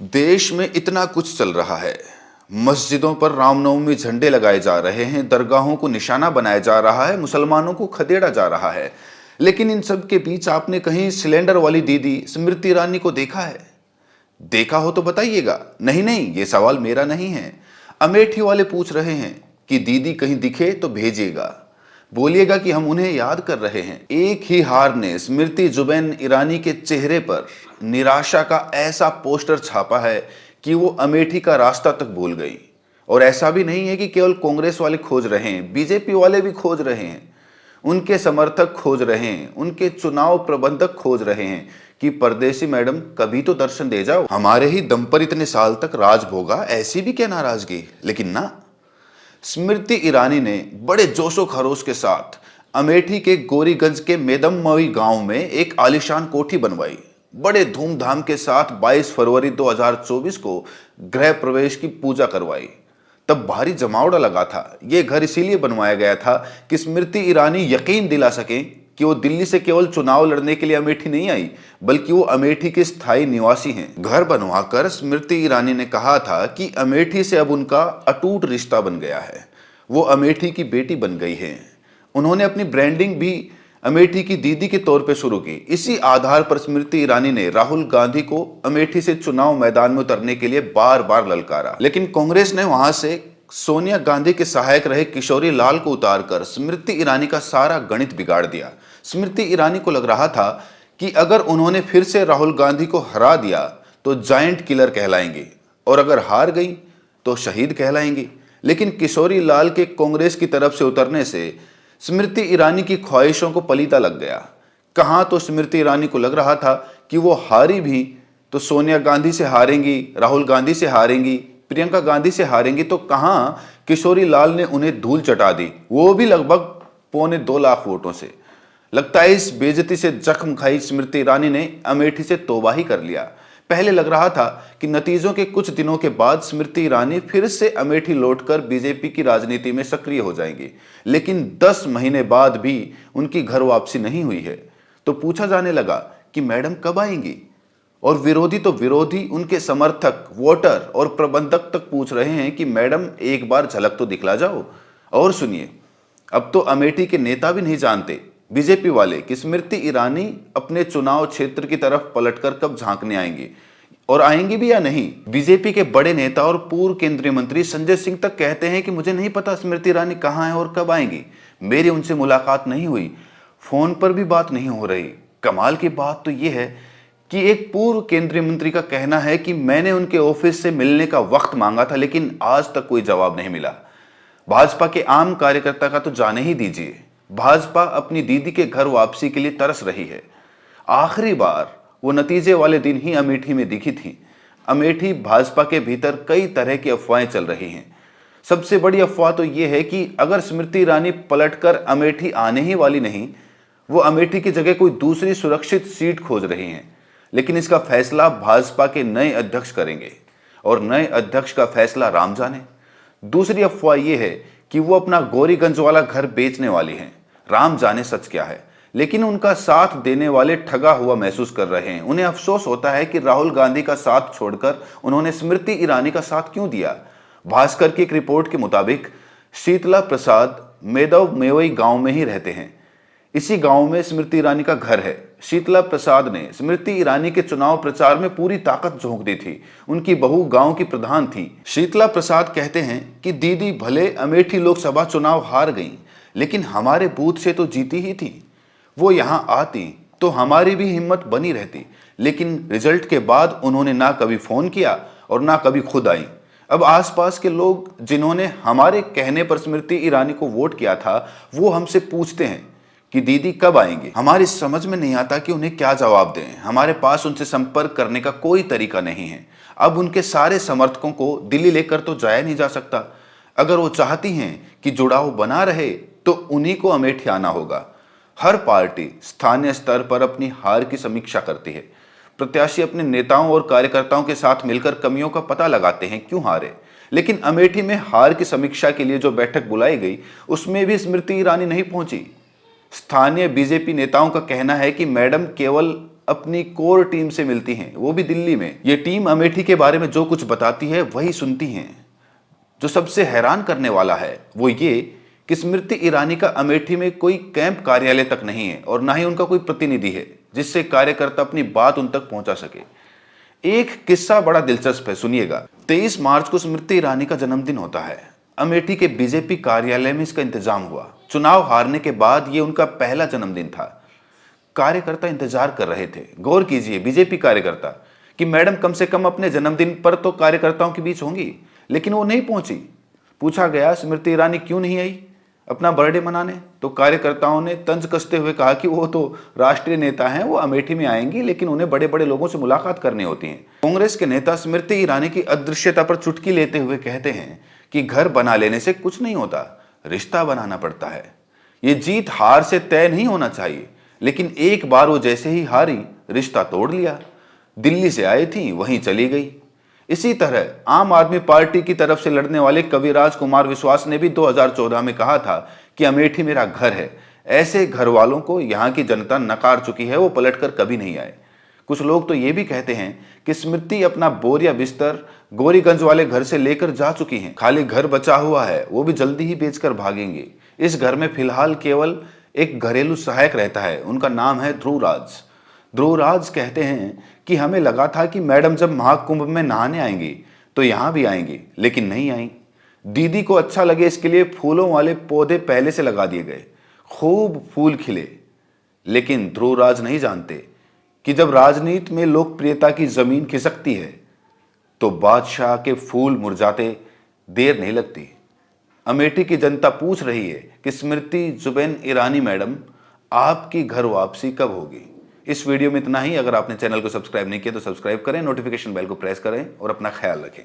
देश में इतना कुछ चल रहा है। मस्जिदों पर रामनवमी झंडे लगाए जा रहे हैं, दरगाहों को निशाना बनाया जा रहा है, मुसलमानों को खदेड़ा जा रहा है। लेकिन इन सब के बीच आपने कहीं सिलेंडर वाली दीदी स्मृति ईरानी को देखा है? देखा हो तो बताइएगा। नहीं नहीं, ये सवाल मेरा नहीं है। अमेठी वाले पूछ रहे हैं कि दीदी कहीं दिखे तो भेजिएगा, बोलिएगा कि हम उन्हें याद कर रहे हैं। एक ही हार ने स्मृति जुबैन ईरानी के चेहरे पर निराशा का ऐसा पोस्टर छापा है कि वो अमेठी का रास्ता तक भूल गई। और ऐसा भी नहीं है कि केवल कांग्रेस वाले खोज रहे हैं, बीजेपी वाले भी खोज रहे हैं, उनके समर्थक खोज रहे हैं, उनके चुनाव प्रबंधक खोज रहे हैं कि परदेसी मैडम कभी तो दर्शन दे जाओ। हमारे ही दम पर इतने साल तक राज भोगा, ऐसी भी क्या नाराजगी। लेकिन ना, स्मृति ईरानी ने बड़े जोशो खरोश के साथ अमेठी के गोरीगंज के मेदममई गांव में एक आलीशान कोठी बनवाई। बड़े धूमधाम के साथ 22 फरवरी 2024 को गृह प्रवेश की पूजा करवाई। तब भारी जमावड़ा लगा था। यह घर इसीलिए बनवाया गया था कि स्मृति ईरानी यकीन दिला सकें कि वो दिल्ली से केवल चुनाव लड़ने के लिए अमेठी नहीं आई, बल्कि वो अमेठी के स्थायी निवासी हैं। घर बनवाकर स्मृति ईरानी ने कहा था कि अमेठी से अब उनका अटूट रिश्ता बन गया है, वो अमेठी की बेटी बन गई है। उन्होंने अपनी ब्रांडिंग भी अमेठी की दीदी के तौर पर शुरू की। इसी आधार पर स्मृति ईरानी ने राहुल गांधी को अमेठी से चुनाव मैदान में उतरने के लिए बार बार ललकारा। लेकिन कांग्रेस ने वहां से सोनिया गांधी के सहायक रहे किशोरी लाल को उतारकर स्मृति ईरानी का सारा गणित बिगाड़ दिया। स्मृति ईरानी को लग रहा था कि अगर उन्होंने फिर से राहुल गांधी को हरा दिया तो जायंट किलर कहलाएंगे, और अगर हार गई तो शहीद कहलाएंगी। लेकिन किशोरी लाल के कांग्रेस की तरफ से उतरने से स्मृति ईरानी की ख्वाहिशों को पलीता लग गया। कहां तो स्मृति ईरानी को लग रहा था कि वो हारी भी तो सोनिया गांधी से हारेंगी, राहुल गांधी से हारेंगी, प्रियंका गांधी से हारेंगी, तो कहां किशोरी लाल ने उन्हें धूल चटा दी, वो भी लगभग 2.25 लाख वोटों से। लगता है इस बेइज्जती से जख्म खाई स्मृति ईरानी ने अमेठी से तौबा ही कर लिया। पहले लग रहा था कि नतीजों के कुछ दिनों के बाद स्मृति ईरानी फिर से अमेठी लौटकर बीजेपी की राजनीति में सक्रिय हो जाएंगी, लेकिन 10 महीने बाद भी उनकी घर वापसी नहीं हुई है। तो पूछा जाने लगा कि मैडम कब आएंगी, और विरोधी तो विरोधी, उनके समर्थक, वोटर और प्रबंधक तक पूछ रहे हैं कि मैडम एक बार झलक तो दिखला जाओ। और सुनिए, अब तो अमेठी के नेता भी नहीं जानते, बीजेपी वाले, कि स्मृति ईरानी अपने चुनाव क्षेत्र की तरफ पलटकर कब झांकने आएंगी, और आएंगी भी या नहीं। बीजेपी के बड़े नेता और पूर्व केंद्रीय मंत्री संजय सिंह तक कहते हैं कि मुझे नहीं पता स्मृति ईरानी कहां है और कब आएंगी, मेरी उनसे मुलाकात नहीं हुई, फोन पर भी बात नहीं हो रही। कमाल की बात तो यह है कि एक पूर्व केंद्रीय मंत्री का कहना है कि मैंने उनके ऑफिस से मिलने का वक्त मांगा था, लेकिन आज तक कोई जवाब नहीं मिला। भाजपा के आम कार्यकर्ता का तो जाने ही दीजिए, भाजपा अपनी दीदी के घर वापसी के लिए तरस रही है। आखिरी बार वो नतीजे वाले दिन ही अमेठी में दिखी थी। अमेठी भाजपा के भीतर कई तरह की अफवाहें चल रही हैं। सबसे बड़ी अफवाह तो ये है कि अगर स्मृति ईरानी पलटकर अमेठी आने ही वाली नहीं, वो अमेठी की जगह कोई दूसरी सुरक्षित सीट खोज रही हैं। लेकिन इसका फैसला भाजपा के नए अध्यक्ष करेंगे, और नए अध्यक्ष का फैसला राम जाने। दूसरी अफवाह यह है कि वो अपना गोरीगंज वाला घर बेचने वाली हैं। राम जाने सच क्या है, लेकिन उनका साथ देने वाले ठगा हुआ महसूस कर रहे हैं। उन्हें अफसोस होता है कि राहुल गांधी का साथ छोड़कर उन्होंने स्मृति ईरानी का साथ क्यों दिया। भास्कर की एक रिपोर्ट के मुताबिक शीतला प्रसाद मेदममई गांव में ही रहते हैं। इसी गांव में स्मृति ईरानी का घर है। शीतला प्रसाद ने स्मृति ईरानी के चुनाव प्रचार में पूरी ताकत झोंक दी थी। उनकी बहू गांव की प्रधान थी। शीतला प्रसाद कहते हैं कि दीदी भले अमेठी लोकसभा चुनाव हार गईं, लेकिन हमारे बूथ से तो जीती ही थी। वो यहां आती तो हमारी भी हिम्मत बनी रहती, लेकिन रिजल्ट के बाद उन्होंने ना कभी फोन किया और ना कभी खुद आई। अब आसपास के लोग जिन्होंने हमारे कहने पर स्मृति ईरानी को वोट किया था, वो हमसे पूछते हैं कि दीदी कब आएंगी। हमारी समझ में नहीं आता कि उन्हें क्या जवाब दें। हमारे पास उनसे संपर्क करने का कोई तरीका नहीं है। अब उनके सारे समर्थकों को दिल्ली लेकर तो जाया नहीं जा सकता। अगर वो चाहती हैं कि जुड़ाव बना रहे तो उन्हीं को अमेठी आना होगा। हर पार्टी स्थानीय स्तर पर अपनी हार की समीक्षा करती है। प्रत्याशी अपने नेताओं और कार्यकर्ताओं के साथ मिलकर कमियों का पता लगाते हैं क्यों हारे। लेकिन अमेठी में हार की समीक्षा के लिए जो बैठक बुलाई गई, उसमें भी स्मृति ईरानी नहीं पहुंची। स्थानीय बीजेपी नेताओं का कहना है कि मैडम केवल अपनी कोर टीम से मिलती हैं, वो भी दिल्ली में। ये टीम अमेठी के बारे में जो कुछ बताती है वही सुनती हैं। जो सबसे हैरान करने वाला है वो ये कि स्मृति ईरानी का अमेठी में कोई कैंप कार्यालय तक नहीं है और ना ही उनका कोई प्रतिनिधि है जिससे कार्यकर्ता अपनी बात उन तक पहुंचा सके। एक किस्सा बड़ा दिलचस्प है, सुनिएगा। 23 मार्च को स्मृति ईरानी का जन्मदिन होता है। अमेठी के बीजेपी कार्यालय में इसका इंतजाम हुआ। चुनाव हारने के बाद ये उनका पहला जन्मदिन था। कार्यकर्ता इंतजार कर रहे थे, गौर कीजिए, बीजेपी कार्यकर्ता, कि मैडम कम से कम अपने जन्मदिन पर तो कार्यकर्ताओं के बीच होंगी, लेकिन वो नहीं पहुंची। पूछा गया स्मृति ईरानी क्यों नहीं आई अपना बर्थडे मनाने, तो कार्यकर्ताओं ने तंज कसते हुए कहा कि वो तो राष्ट्रीय नेता हैं, वो अमेठी में आएंगी, लेकिन उन्हें बड़े बड़े लोगों से मुलाकात करनी होती है। कांग्रेस के नेता स्मृति ईरानी की अदृश्यता पर चुटकी लेते हुए कहते हैं कि घर बना लेने से कुछ नहीं होता, रिश्ता बनाना पड़ता है। ये जीत हार से तय नहीं होना चाहिए, लेकिन एक बार वो जैसे ही हारी, रिश्ता तोड़ लिया। दिल्ली से आई थी, वहीं चली गई। इसी तरह आम आदमी पार्टी की तरफ से लड़ने वाले कविराज कुमार विश्वास ने भी 2014 में कहा था कि अमेठी मेरा घर है। ऐसे घर वालों को यहाँ की जनता नकार चुकी है, वो पलटकर कभी नहीं आए। कुछ लोग तो ये भी कहते हैं कि स्मृति अपना बोरिया बिस्तर गौरीगंज वाले घर से लेकर जा चुकी हैं। खाली घर बचा हुआ है, वो भी जल्दी ही बेचकर भागेंगे। इस घर में फिलहाल केवल एक घरेलू सहायक रहता है, उनका नाम है ध्रुवराज। ध्रुवराज कहते हैं कि हमें लगा था कि मैडम जब महाकुंभ में नहाने आएंगी तो यहां भी आएंगी, लेकिन नहीं आई। दीदी को अच्छा लगे इसके लिए फूलों वाले पौधे पहले से लगा दिए गए, खूब फूल खिले। लेकिन ध्रुवराज नहीं जानते कि जब राजनीति में लोकप्रियता की जमीन खिसकती है तो बादशाह के फूल मुरझाते देर नहीं लगती। अमेठी की जनता पूछ रही है कि स्मृति जुबैन ईरानी मैडम, आपकी घर वापसी कब होगी। इस वीडियो में इतना ही। अगर आपने चैनल को सब्सक्राइब नहीं किया तो सब्सक्राइब करें, नोटिफिकेशन बेल को प्रेस करें और अपना ख्याल रखें।